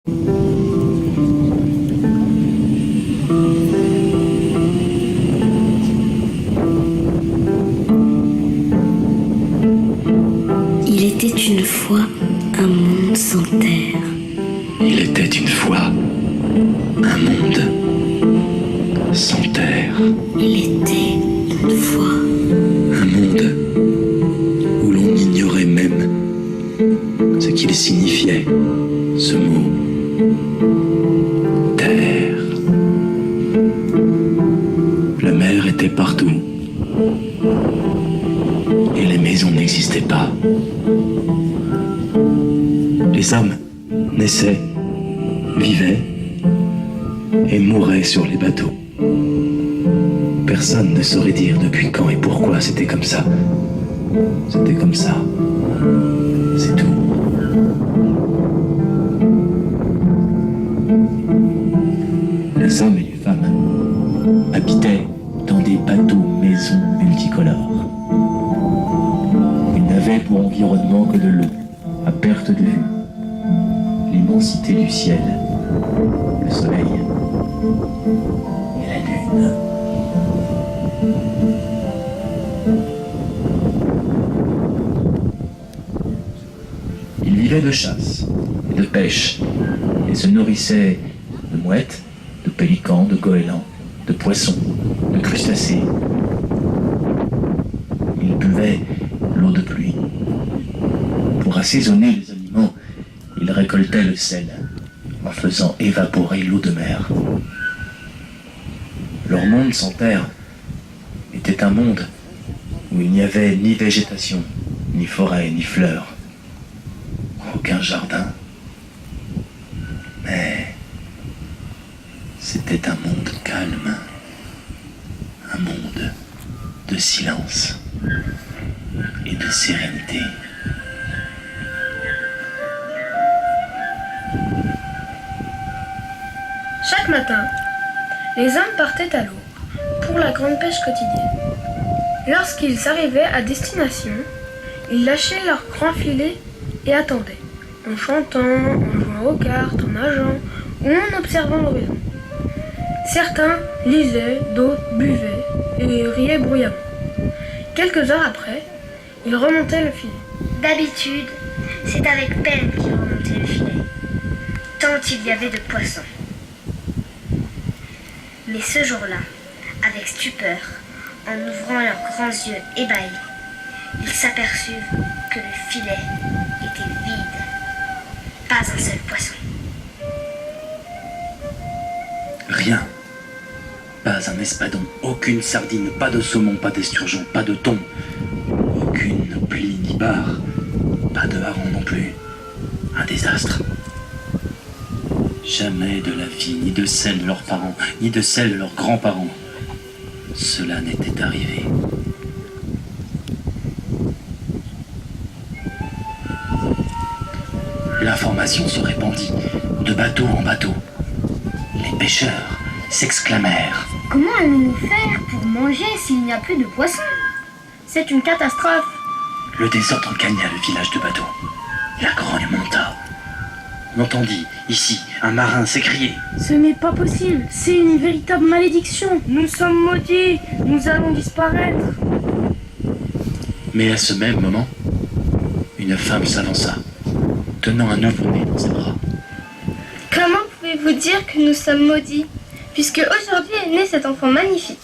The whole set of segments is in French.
Il était une fois un monde sans terre. Il était une fois un monde sans terre. Il était une fois Un monde où l'on ignorait même ce qu'il signifiait, ce mot terre. La mer était partout et les maisons n'existaient pas. Les hommes naissaient, vivaient et mouraient sur les bateaux. Personne ne saurait dire depuis quand et pourquoi c'était comme ça. C'était comme ça. C'est tout. Les hommes et les femmes habitaient dans des bateaux-maisons multicolores. Ils n'avaient pour environnement que de l'eau, à perte de vue, l'immensité du ciel, le soleil et la lune. Ils vivaient de chasse et de pêche et se nourrissaient de mouettes, de pélicans, de goélands, de poissons, de crustacés. Ils buvaient l'eau de pluie. Pour assaisonner les aliments, ils récoltaient le sel en faisant évaporer l'eau de mer. Leur monde sans terre était un monde où il n'y avait ni végétation, ni forêt, ni fleurs, aucun jardin. Mais c'était un monde calme, un monde de silence et de sérénité. Chaque matin, les hommes partaient à l'eau pour la grande pêche quotidienne. Lorsqu'ils arrivaient à destination, ils lâchaient leurs grands filets et attendaient, en chantant, en jouant aux cartes, en nageant ou en observant l'horizon. Certains lisaient, d'autres buvaient et riaient bruyamment. Quelques heures après, ils remontaient le filet. D'habitude, c'est avec peine qu'ils remontaient le filet, tant il y avait de poissons. Mais ce jour-là, avec stupeur, en ouvrant leurs grands yeux ébahis, ils s'aperçurent que le filet était vide. Pas un seul poisson. Rien. Pas un espadon, aucune sardine, pas de saumon, pas d'esturgeon, pas de thon. Aucune plie ni barre. Pas de hareng non plus. Un désastre. Jamais de la vie, ni de celle de leurs parents, ni de celle de leurs grands-parents. Cela n'était arrivé. L'information se répandit de bateau en bateau. Les pêcheurs s'exclamèrent. Comment allons-nous faire pour manger s'il n'y a plus de poissons? C'est une catastrophe. Le désordre gagna le village de bateaux. La grogne monta. On entendit, ici, un marin s'écrier. Ce n'est pas possible, c'est une véritable malédiction. Nous sommes maudits, nous allons disparaître. Mais à ce même moment, une femme s'avança, tenant un nouveau-né dans ses bras. Comment pouvez-vous dire que nous sommes maudits, puisque aujourd'hui est né cet enfant magnifique?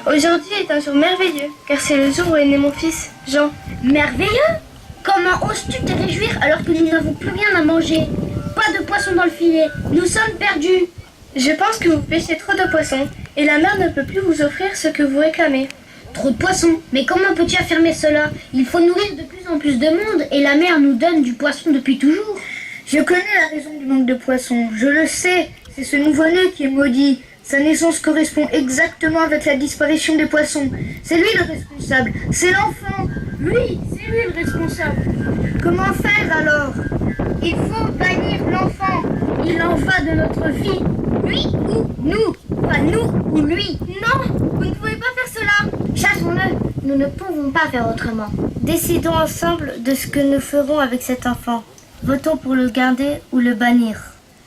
Aujourd'hui est un jour merveilleux, car c'est le jour où est né mon fils, Jean. Merveilleux! Comment oses-tu te réjouir alors que nous n'avons plus rien à manger? Pas de poissons dans le filet, nous sommes perdus. Je pense que vous pêchez trop de poissons, et la mer ne peut plus vous offrir ce que vous réclamez. Trop de poissons? Mais comment peux-tu affirmer cela? Il faut nourrir de plus en plus de monde, et la mer nous donne du poisson depuis toujours. Je connais la raison du manque de poissons, je le sais, c'est ce nouveau-né qui est maudit. Sa naissance correspond exactement avec la disparition des poissons. C'est lui le responsable, c'est l'enfant. Oui, c'est lui le responsable. Comment faire alors? Il faut bannir l'enfant. Il en va de notre vie. Lui ou nous? Pas nous ou lui. Non, vous ne pouvez pas faire cela. Chassons-le. Nous ne pouvons pas faire autrement. Décidons ensemble de ce que nous ferons avec cet enfant. Votons pour le garder ou le bannir.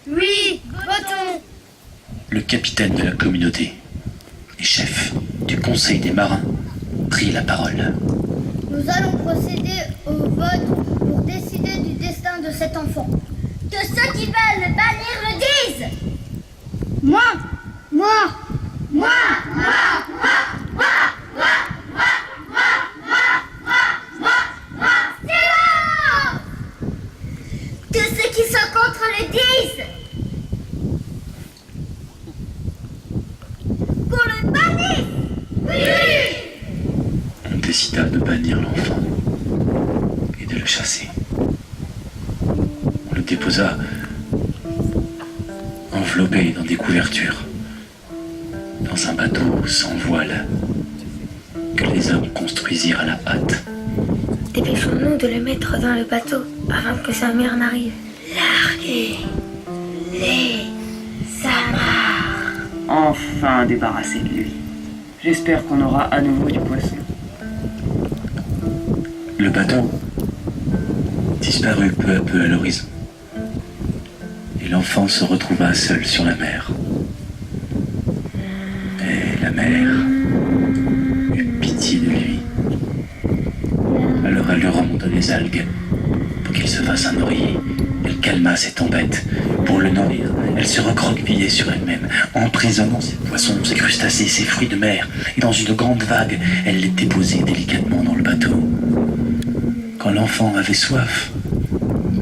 Oui, votons. Le capitaine de la communauté et chef du conseil des marins prit la parole. Nous allons procéder au vote pour décider du destin de cet enfant. Que ceux qui veulent le bannir le disent. Moi. Que ceux qui sont contre le disent. Qu'on le bannisse. On décida de bannir l'enfant et de le chasser. On le déposa enveloppé dans des couvertures, dans un bateau sans voile que les hommes construisirent à la hâte. Dépêchons-nous de le mettre dans le bateau avant que sa mère n'arrive. Larguez-les amarres. Enfin débarrassé de lui. J'espère qu'on aura à nouveau du poisson. Le bateau disparut peu à peu à l'horizon. Et l'enfant se retrouva seul sur la mer. Et la mer eut pitié de lui. Alors elle lui remonta des algues pour qu'il se fasse un oreiller. Elle calma ses tempêtes. Pour le nourrir, elle se recroquevillait sur elle-même, emprisonnant ses poissons, ses crustacés, ses fruits de mer. Et dans une grande vague, elle les déposait délicatement dans le bateau. Quand l'enfant avait soif,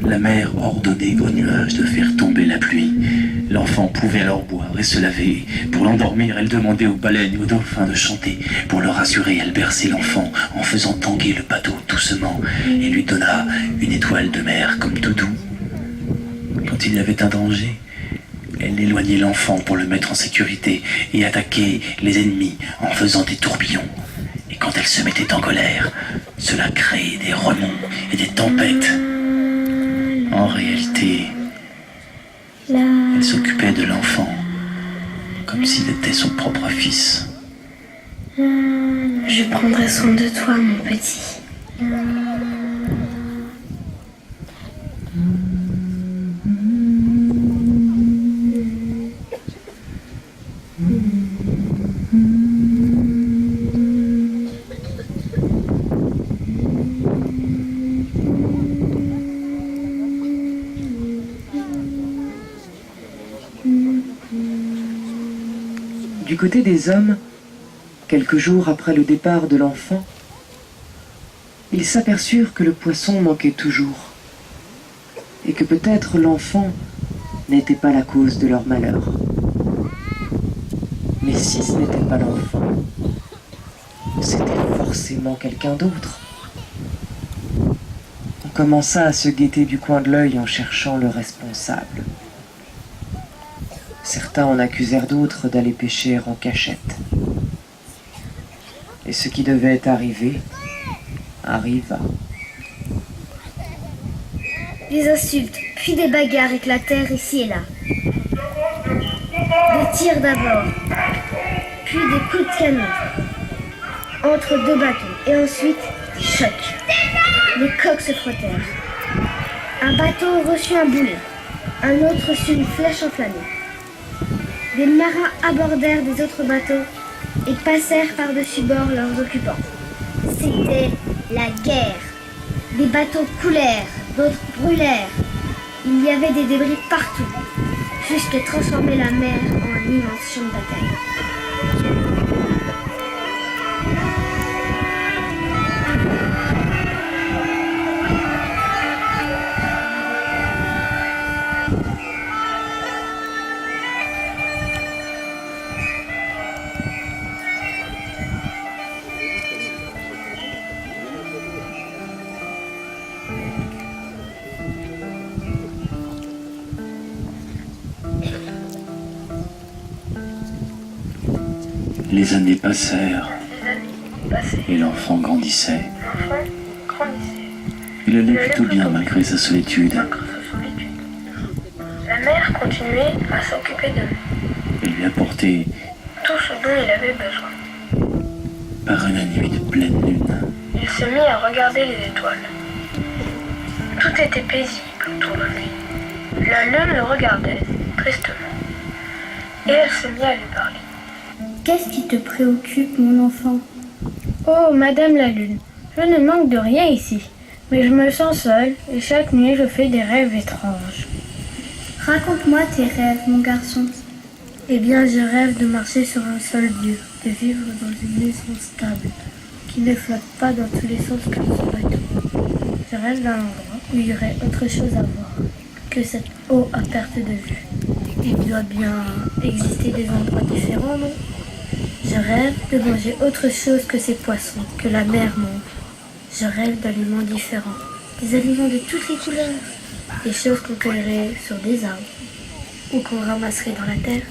la mère ordonnait aux nuages de faire tomber la pluie. L'enfant pouvait alors boire et se laver. Pour l'endormir, elle demandait aux baleines et aux dauphins de chanter. Pour le rassurer, elle berçait l'enfant en faisant tanguer le bateau doucement et lui donna une étoile de mer comme doudou. Quand il y avait un danger, elle éloignait l'enfant pour le mettre en sécurité et attaquait les ennemis en faisant des tourbillons. Et quand elle se mettait en colère, cela créait des remous et des tempêtes. En réalité, elle s'occupait de l'enfant comme s'il était son propre fils. Je prendrai soin de toi, mon petit. Du côté des hommes, quelques jours après le départ de l'enfant, ils s'aperçurent que le poisson manquait toujours et que peut-être l'enfant n'était pas la cause de leur malheur. Mais si ce n'était pas l'enfant, c'était forcément quelqu'un d'autre. On commença à se guetter du coin de l'œil en cherchant le responsable. Certains en accusèrent d'autres d'aller pêcher en cachette. Et ce qui devait arriver, arriva. Des insultes, puis des bagarres éclatèrent ici et là. Des tirs d'abord, puis des coups de canon entre deux bateaux, et ensuite des chocs. Les coques se frottèrent. Un bateau reçut un boulet, un autre reçut une flèche enflammée. Des marins abordèrent des autres bateaux et passèrent par-dessus bord leurs occupants. C'était la guerre. Des bateaux coulèrent, d'autres brûlèrent. Il y avait des débris partout, jusqu'à transformer la mer en un immense champ de bataille. Les années passèrent et l'enfant grandissait. Il allait plutôt bien malgré sa solitude. La mère continuait à s'occuper de lui, Elle lui apportait, tout ce dont il avait besoin. par une nuit de pleine lune, Il se mit à regarder les étoiles. Tout était paisible autour de lui. La lune le regardait, tristement, et elle se mit à lui parler. Qu'est-ce qui te préoccupe, mon enfant? Oh, Madame la Lune, je ne manque de rien ici, mais je me sens seule et chaque nuit je fais des rêves étranges. Raconte-moi tes rêves, mon garçon. Eh bien, je rêve de marcher sur un sol dur, de vivre dans une maison stable, qui ne flotte pas dans tous les sens comme ce bateau. Je rêve d'un endroit où il y aurait autre chose à voir que cette eau à perte de vue. Il doit bien exister des endroits différents, non? Je rêve de manger autre chose que ces poissons que la mer mange. Je rêve d'aliments différents, des aliments de toutes les couleurs, des choses qu'on cueillerait sur des arbres ou qu'on ramasserait dans la terre.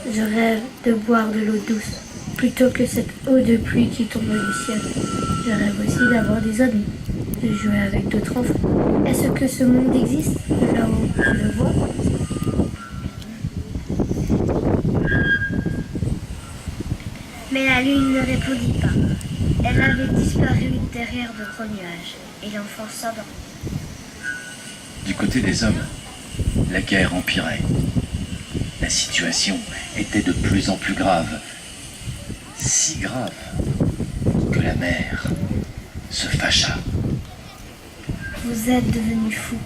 Je rêve de boire de l'eau douce plutôt que cette eau de pluie qui tombe du ciel. Je rêve aussi d'avoir des amis, de jouer avec d'autres enfants. Est-ce que ce monde existe de là-haut je le vois? Mais la lune ne répondit pas. Elle avait disparu derrière de gros nuages et l'enfant s'endormit. Du côté des hommes, la guerre empirait. La situation était de plus en plus grave. Si grave que la mère se fâcha. Vous êtes devenu fou.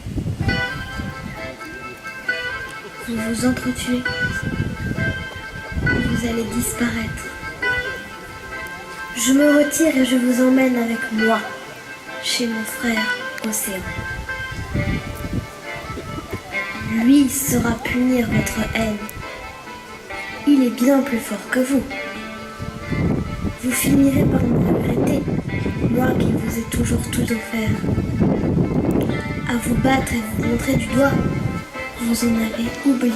Vous vous entretuez. Vous allez disparaître. Je me retire et je vous emmène avec moi, chez mon frère Océan. Lui saura punir votre haine. Il est bien plus fort que vous. Vous finirez par me regretter, moi qui vous ai toujours tout offert. À vous battre et vous montrer du doigt, vous en avez oublié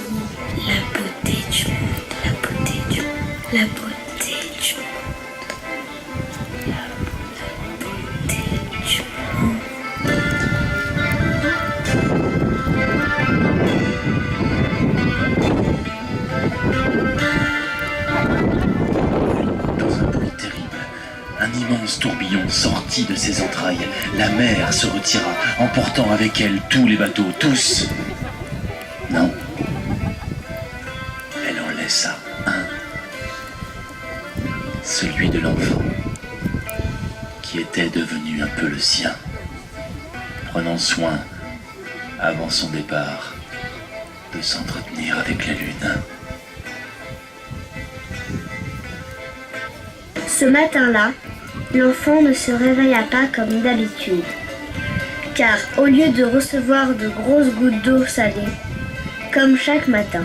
la beauté du monde, la beauté du monde, la beauté du monde. Un immense tourbillon sortit de ses entrailles. La mer se retira, emportant avec elle tous les bateaux, tous. Non. Elle en laissa un. Celui de l'enfant, qui était devenu un peu le sien, prenant soin, avant son départ, de s'entretenir avec la lune. Ce matin-là, l'enfant ne se réveilla pas comme d'habitude, car au lieu de recevoir de grosses gouttes d'eau salée, comme chaque matin,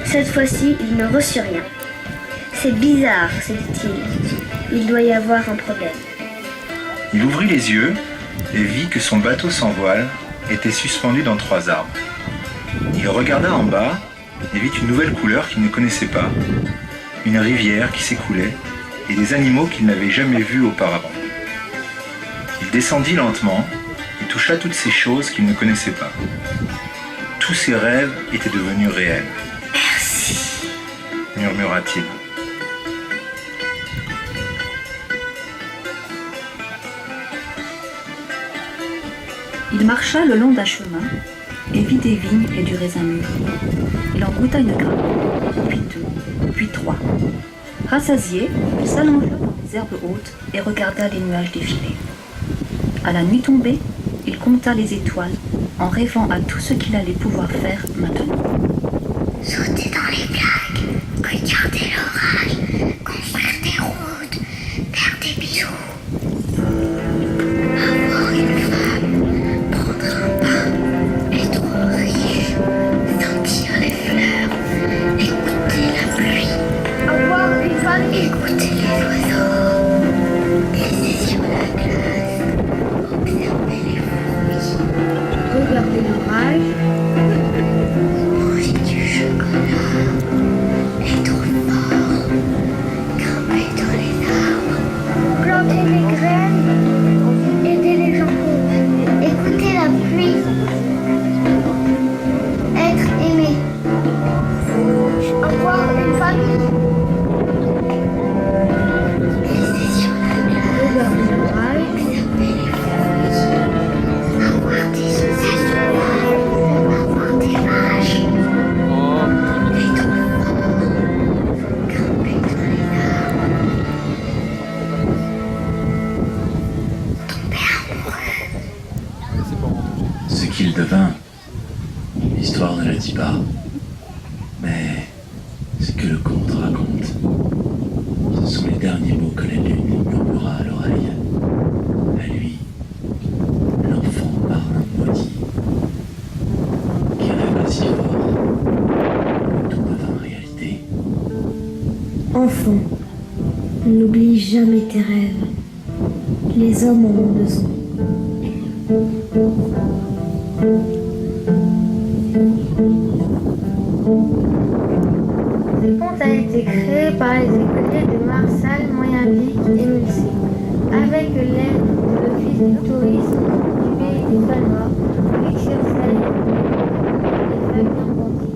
cette fois-ci il ne reçut rien. C'est bizarre, se dit-il, il doit y avoir un problème. Il ouvrit les yeux et vit que son bateau sans voile était suspendu dans 3 arbres. Il regarda en bas et vit une nouvelle couleur qu'il ne connaissait pas, une rivière qui s'écoulait et des animaux qu'il n'avait jamais vus auparavant. Il descendit lentement et toucha toutes ces choses qu'il ne connaissait pas. Tous ses rêves étaient devenus réels. « Merci » murmura-t-il. Il marcha le long d'un chemin et vit des vignes et du raisin mûr. Il en goûta une grappe, puis 2, puis 3. Rassasié, il s'allongea dans les herbes hautes et regarda les nuages défiler. À la nuit tombée, il compta les étoiles en rêvant à tout ce qu'il allait pouvoir faire maintenant. Sauter dans les blagues, regarder l'orage, construire des routes, faire des bisous. Avoir une femme, prendre un bain, être riche, sentir les fleurs, écouter la pluie. Avoir une femme, écouter les oiseaux, glisser sur la glace, observer les fruits. Regarder l'orage, manger pas. Mais ce que le conte raconte, ce sont les derniers mots que la lune murmura à l'oreille. À lui, l'enfant parle maudit, qui rêva si fort que tout devint réalité. Enfant, n'oublie jamais tes rêves. Les hommes en ont besoin. Ce conte a été créé par les écoliers de Marsal, Moyenvic et Mulsé, avec l'aide de l'Office du tourisme du Pays des Fallois, Luc-sur-Seine et Fabien Ponty.